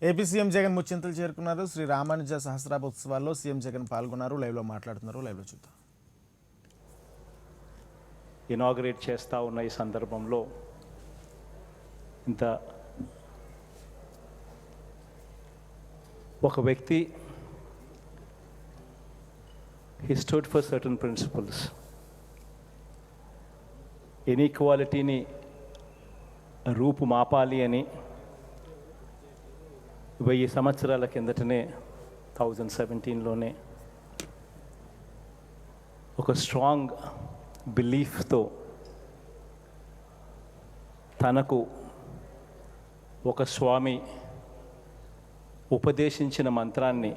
AP CM Jagan ముచ్చింతలు చేరుకున్నారు. శ్రీ రామానుజ సహస్రాబ్ది ఉత్సవాల్లో సీఎం జగన్ పాల్గొన్నారు. లైవ్లో మాట్లాడుతున్నారు. లైవ్లో చూద్దాం. ఇనాగ్రేట్ చేస్తూ ఉన్న ఈ సందర్భంలో ఇంత ఒక వ్యక్తి he stood for certain principles. ఇన్ఈక్వాలిటీని రూపుమాపాలి అని 1000 సంవత్సరాల కిందటనే 1017లోనే ఒక స్ట్రాంగ్ బిలీఫ్తో తనకు ఒక స్వామి ఉపదేశించిన మంత్రాన్ని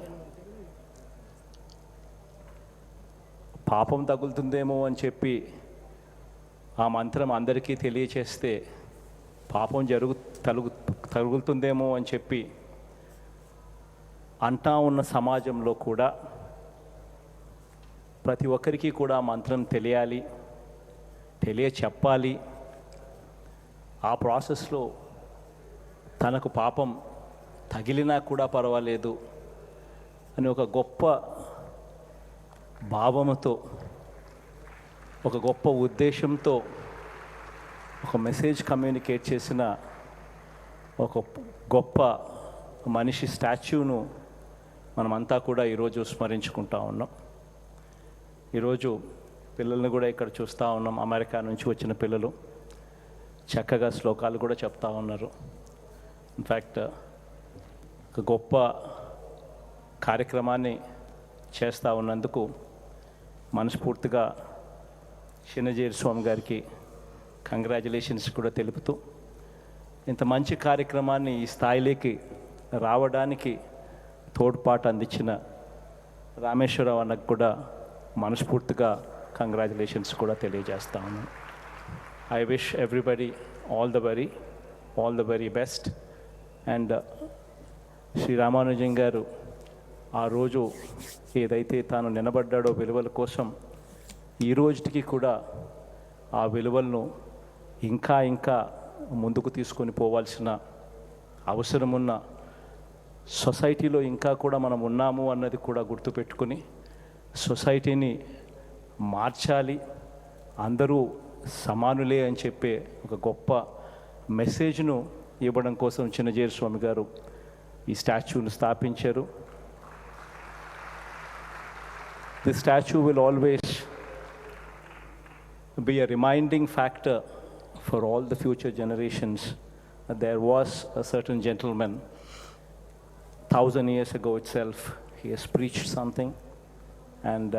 పాపం తగులుతుందేమో అని చెప్పి ఆ మంత్రం అందరికీ తెలియచేస్తే పాపం తగులుతుందేమో అని చెప్పి అంటా ఉన్న సమాజంలో కూడా ప్రతి ఒక్కరికి కూడా ఆ మంత్రం తెలియాలి, చెప్పాలి. ఆ ప్రాసెస్లో తనకు పాపం తగిలినా కూడా పర్వాలేదు అని ఒక గొప్ప భావముతో, ఒక గొప్ప ఉద్దేశంతో ఒక మెసేజ్ కమ్యూనికేట్ చేసిన ఒక గొప్ప మనిషి స్టాచ్యూను మనమంతా కూడా ఈరోజు స్మరించుకుంటా ఉన్నాం. ఈరోజు పిల్లల్ని కూడా ఇక్కడ చూస్తూ ఉన్నాం. అమెరికా నుంచి వచ్చిన పిల్లలు చక్కగా శ్లోకాలు కూడా చెప్తా ఉన్నారు. ఇన్ఫ్యాక్ట్ ఒక గొప్ప కార్యక్రమాన్ని చేస్తూ ఉన్నందుకు మనస్ఫూర్తిగా చిన్నజీరి స్వామి గారికి కంగ్రాచులేషన్స్ కూడా తెలుపుతూ, ఇంత మంచి కార్యక్రమాన్ని ఈ స్థాయిలోకి రావడానికి తోడ్పాటు అందించిన రామేశ్వరరావు అన్నకు కూడా మనస్ఫూర్తిగా కంగ్రాచులేషన్స్ కూడా తెలియజేస్తా ఉన్నాను. I wish everybody all the very best. And Shri Ramanujan garu ఆ రోజు ఏదైతే తాను నిలబడ్డాడో విలువల కోసం, ఈ రోజుకి కూడా ఆ విలువలను ఇంకా ముందుకు తీసుకొని పోవాల్సిన అవసరమున్న సొసైటీలో ఇంకా కూడా మనం ఉన్నాము అన్నది కూడా గుర్తుపెట్టుకొని సొసైటీని మార్చాలి, అందరూ సమానులే అని చెప్పే ఒక గొప్ప మెసేజ్ను ఇవ్వడం కోసం చిన్నజీరి స్వామి గారు ఈ స్టాచ్యూను స్థాపించారు. The statue will always be a reminding factor for all the future generations that there was a certain gentleman 1000 years ago itself. He has preached something, and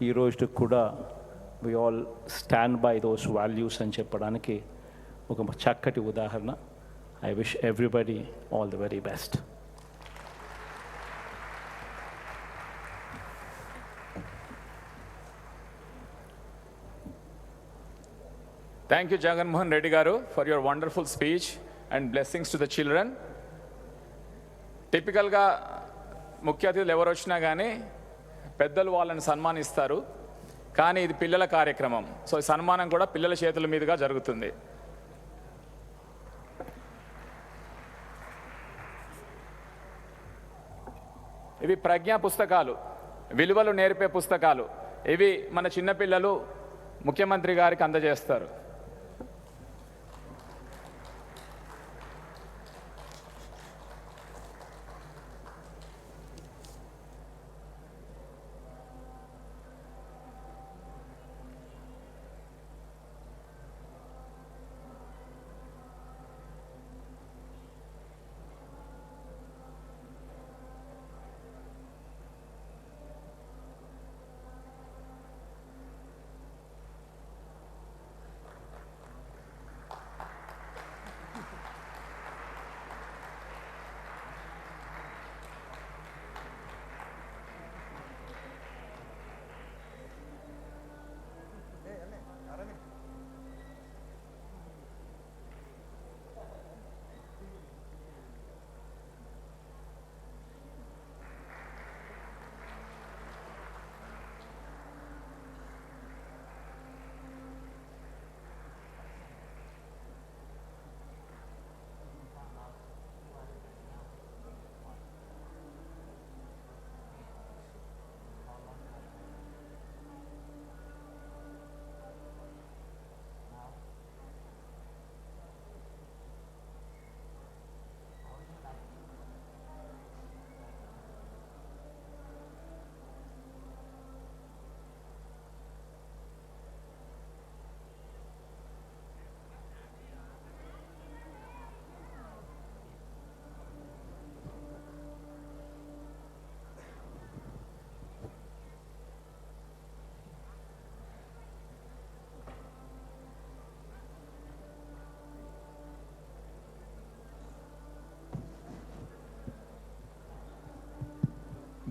ee roju kuda we all stand by those values and cheppadaniki oka chakkati udaharana. I wish everybody all the very best. Thank you, Jagan Mohan Reddy Garu, for your wonderful speech and blessings to the children. టిపికల్గా ముఖ్య అతిథులు ఎవరు వచ్చినా కానీ పెద్దలు వాళ్ళని సన్మానిస్తారు, కానీ ఇది పిల్లల కార్యక్రమం. సో ఈ సన్మానం కూడా పిల్లల చేతుల మీదుగా జరుగుతుంది. ఇవి ప్రజ్ఞా పుస్తకాలు, విలువలు నేర్పే పుస్తకాలు. ఇవి మన చిన్నపిల్లలు ముఖ్యమంత్రి గారికి అందజేస్తారు.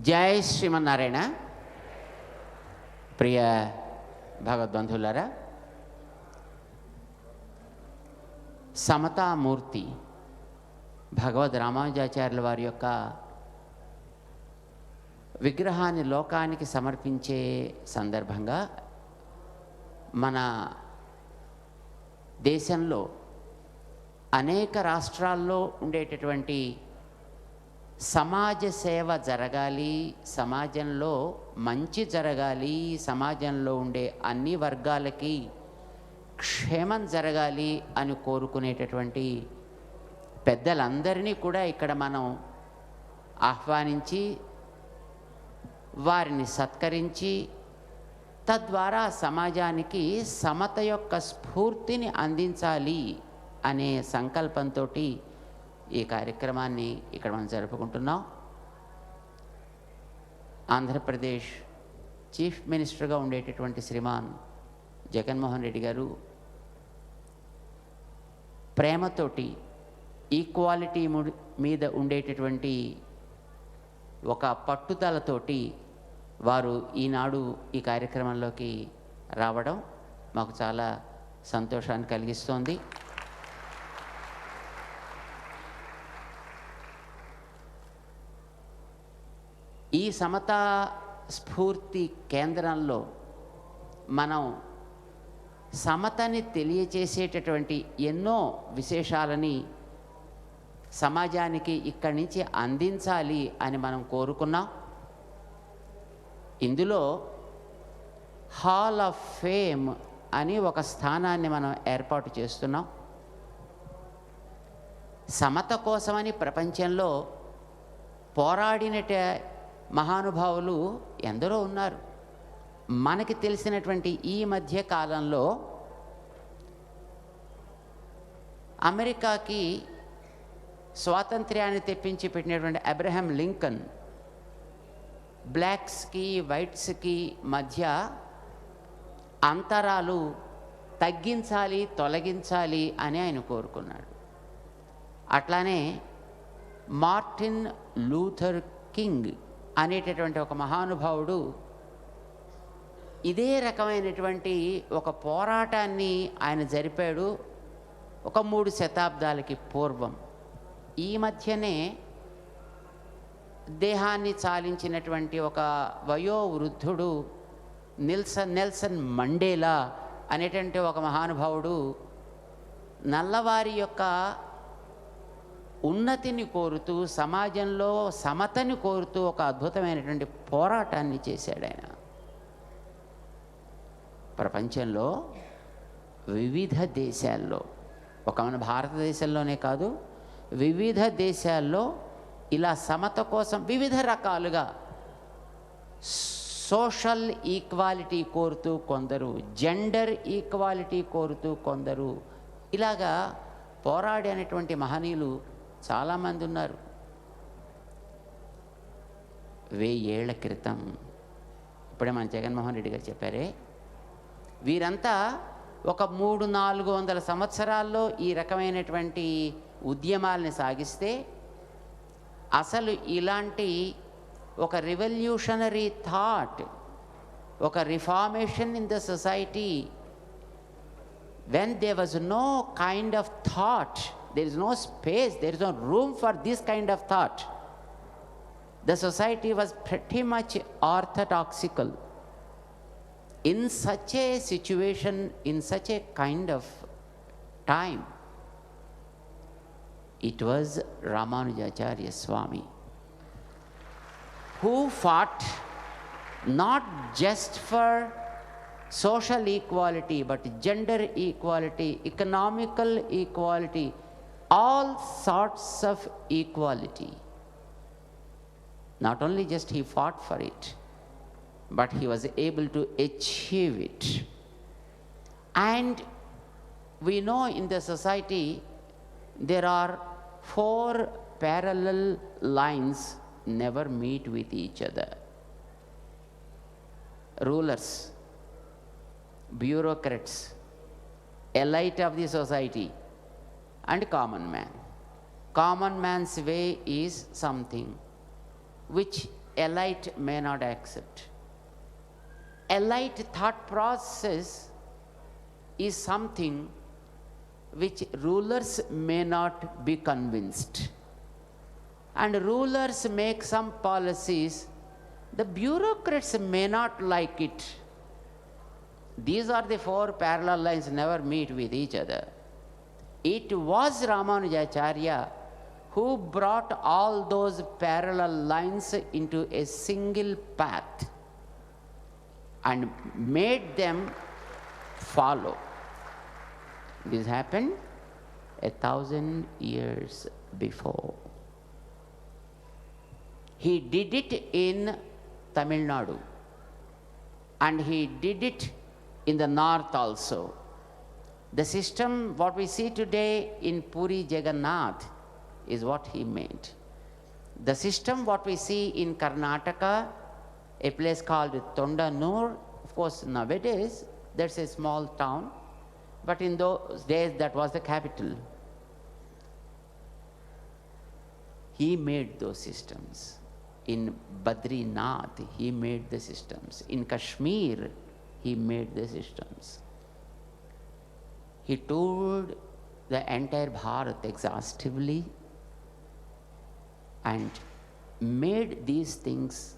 జై శ్రీమన్నారాయణ. ప్రియ భగవద్బంధువులారా, సమతామూర్తి భగవద్ రామానుజాచార్యుల వారి యొక్క విగ్రహాన్ని లోకానికి సమర్పించే సందర్భంగా మన దేశంలో అనేక రాష్ట్రాల్లో ఉండేటటువంటి సమాజ సేవ జరగాలి, సమాజంలో మంచి జరగాలి, సమాజంలో ఉండే అన్ని వర్గాలకి క్షేమం జరగాలి అని కోరుకునేటటువంటి పెద్దలందరినీ కూడా ఇక్కడ మనం ఆహ్వానించి వారిని సత్కరించి తద్వారా సమాజానికి సమత యొక్క స్ఫూర్తిని అందించాలి అనే సంకల్పంతో ఈ కార్యక్రమాన్ని ఇక్కడ మనం జరుపుకుంటున్నాం. ఆంధ్రప్రదేశ్ చీఫ్ మినిస్టర్గా ఉండేటటువంటి శ్రీమాన్ జగన్మోహన్ రెడ్డి గారు ప్రేమతోటి ఈక్వాలిటీ మీద ఉండేటటువంటి ఒక పట్టుదలతోటి వారు ఈనాడు ఈ కార్యక్రమంలోకి రావడం మాకు చాలా సంతోషాన్ని కలిగిస్తోంది. ఈ సమతా స్ఫూర్తి కేంద్రంలో మనం సమతని తెలియచేసేటటువంటి ఎన్నో విశేషాలని సమాజానికి ఇక్కడి నుంచి అందించాలి అని మనం కోరుకున్నాం. ఇందులో హాల్ ఆఫ్ ఫేమ్ అని ఒక స్థానాన్ని మనం ఏర్పాటు చేస్తున్నాం. సమత కోసమని ప్రపంచంలో పోరాడినట మహానుభావులు ఎందరో ఉన్నారు. మనకి తెలిసినటువంటి ఈ మధ్య కాలంలో అమెరికాకి స్వాతంత్ర్యాన్ని తెప్పించి పెట్టినటువంటి అబ్రహాం లింకన్ బ్లాక్స్కి వైట్స్కి మధ్య అంతరాలు తగ్గించాలి, తొలగించాలి అని ఆయన కోరుకున్నాడు. అట్లానే మార్టిన్ లూథర్ కింగ్ అనేటటువంటి ఒక మహానుభావుడు ఇదే రకమైనటువంటి ఒక పోరాటాన్ని ఆయన జరిపాడు ఒక 3 శతాబ్దాలకి పూర్వం. ఈ మధ్యనే దేహాన్ని చాలించినటువంటి ఒక వయోవృద్ధుడు నెల్సన్ మండేలా అనేటువంటి ఒక మహానుభావుడు నల్లవారి యొక్క ఉన్నతిని కోరుతూ, సమాజంలో సమతని కోరుతూ ఒక అద్భుతమైనటువంటి పోరాటాన్ని చేశాడు ఆయన. ప్రపంచంలో వివిధ దేశాల్లో, ఒక మన భారతదేశంలోనే కాదు, వివిధ దేశాల్లో ఇలా సమత కోసం వివిధ రకాలుగా సోషల్ ఈక్వాలిటీ కోరుతూ కొందరు, జెండర్ ఈక్వాలిటీ కోరుతూ కొందరు, ఇలాగా పోరాడేటువంటి మహనీయులు చాలామంది ఉన్నారు. 1000 ఏళ్ల క్రితం, ఇప్పుడే మన జగన్మోహన్ రెడ్డి గారు చెప్పారే, వీరంతా ఒక 300-400 సంవత్సరాల్లో ఈ రకమైనటువంటి ఉద్యమాల్ని సాగిస్తే అసలు ఇలాంటి ఒక రివల్యూషనరీ థాట్, ఒక reformation in the society, when there was no kind of thought, there is no space, there is no room for this kind of thought. The society was pretty much orthodoxical. In such a situation, in such a kind of time, it was Ramanujacharya Swami who fought not just for social equality, but gender equality, economical equality, all sorts of equality. Not only just he fought for it, but he was able to achieve it. And we know in the society there are 4 parallel lines never meet with each other. Rulers, bureaucrats, elite of the society, and common man. Common man's way is something which elite may not accept. Elite thought process is something which rulers may not be convinced. And rulers make some policies, the bureaucrats may not like it. These are the four parallel lines, never meet with each other. It was Ramanujacharya who brought all those parallel lines into a single path and made them follow. This happened 1,000 years before. He did it in Tamil Nadu, and he did it in the north also. The system, what we see today in Puri Jagannath, is what he made. The system, what we see in Karnataka, a place called Tondanur, of course, nowadays, that's a small town, but in those days, that was the capital. He made those systems. In Badrinath, he made the systems. In Kashmir, he made the systems. He toured the entire Bharat exhaustively and made these things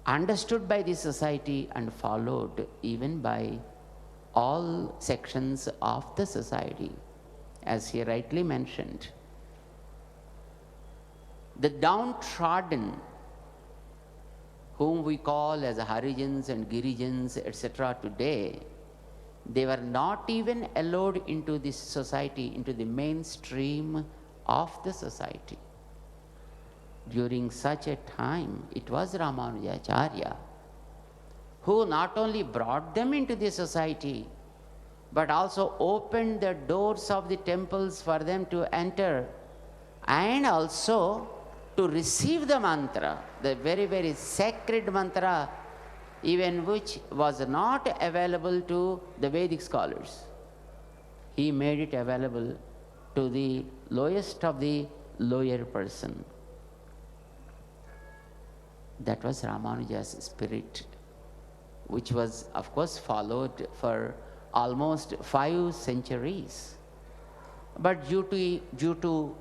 understood by the society and followed even by all sections of the society, as he rightly mentioned. The downtrodden, whom we call as Harijans and Girijans, etc. today, they were not even allowed into this society, into the mainstream of the society. During such a time, it was Ramanujacharya who not only brought them into the society, but also opened the doors of the temples for them to enter and also to receive the mantra, the very, very sacred mantra, even which was not available to the Vedic scholars. He made it available to the lowest of the lower person. That was Ramanuja's spirit, which was, of course, followed for almost 5 centuries. But due to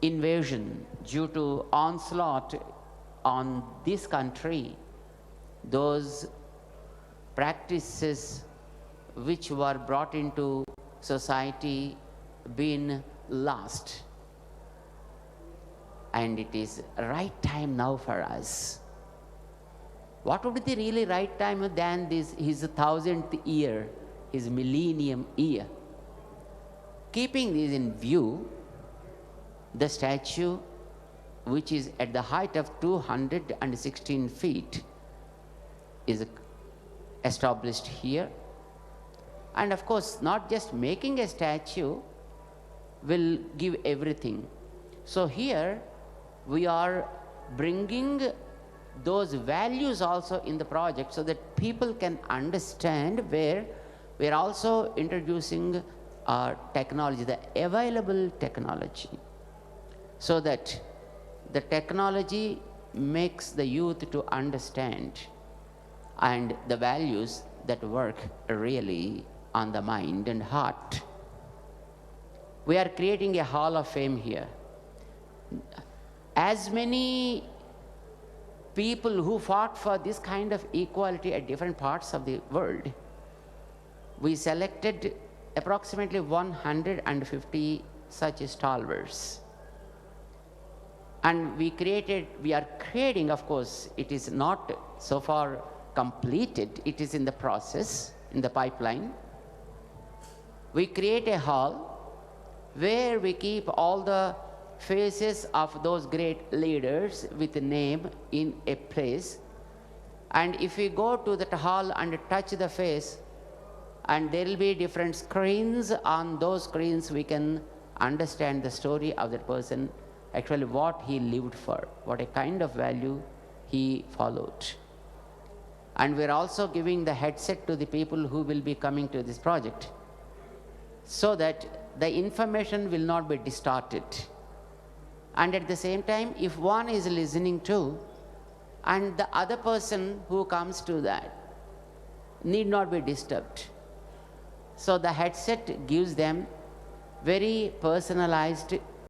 invasion, due to onslaught on this country, those practices which were brought into society been lost. And it is right time now for us. What would be the really right time than this, his 1000th year, his millennium year? Keeping this in view, the statue, which is at the height of 216 feet, is established here. And of course, not just making a statue will give everything. So here, we are bringing those values also in the project so that people can understand, where we are also introducing technology, the available technology, so that the technology makes the youth to understand and the values that work really on the mind and heart. We are creating a hall of fame here. As many people who fought for this kind of equality at different parts of the world, we selected approximately 150 such stalwarts. And we are creating, of course, it is not so far completed, it is in the process, in the pipeline. We create a hall where we keep all the faces of those great leaders with a name in a place. And if we go to that hall and touch the face, and there will be different screens, on those screens we can understand the story of that person, actually what he lived for, what a kind of value he followed. And we're also giving the headset to the people who will be coming to this project, so that the information will not be distorted. And at the same time, if one is listening to, and the other person who comes to that need not be disturbed. So the headset gives them very personalized